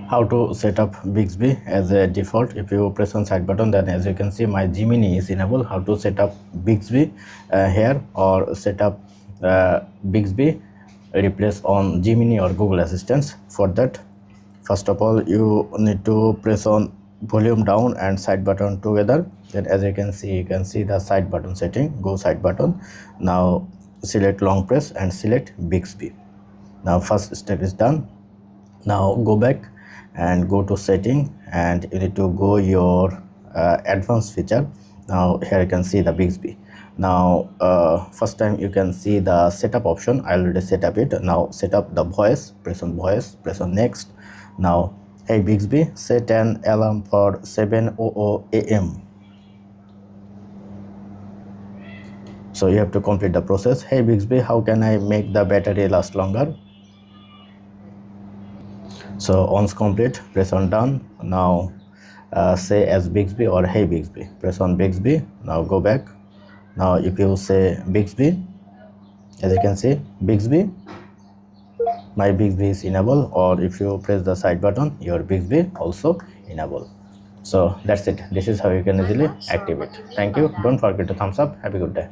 How to set up Bixby as a default. If you press on side button, then as you can see my Gemini is enabled. How to set up Bixby here, or set up Bixby replace on Gemini or Google Assistants. For that, first of all, you need to press on volume down and side button together. Then as you can see the side button setting. Go side button. Now select long press and select Bixby. Now first step is done. Now go back and go to setting, and you need to go your advanced feature. Now here you can see the Bixby. Now first time you can see the setup option. I already set up it. Now set up the voice. Press on voice, press on next. Now, hey Bixby, set an alarm for 7:00 a.m. So you have to complete the process. Hey Bixby, how can I make the battery last longer? So once complete, press on done. Now say as Bixby or hey Bixby, press on Bixby. Now go back. Now if you say Bixby, as you can see Bixby, my Bixby is enabled, or if you press the side button, your Bixby also enable. So that's it. This is how you can easily activate. Thank you. Don't forget to thumbs up. Have a good day.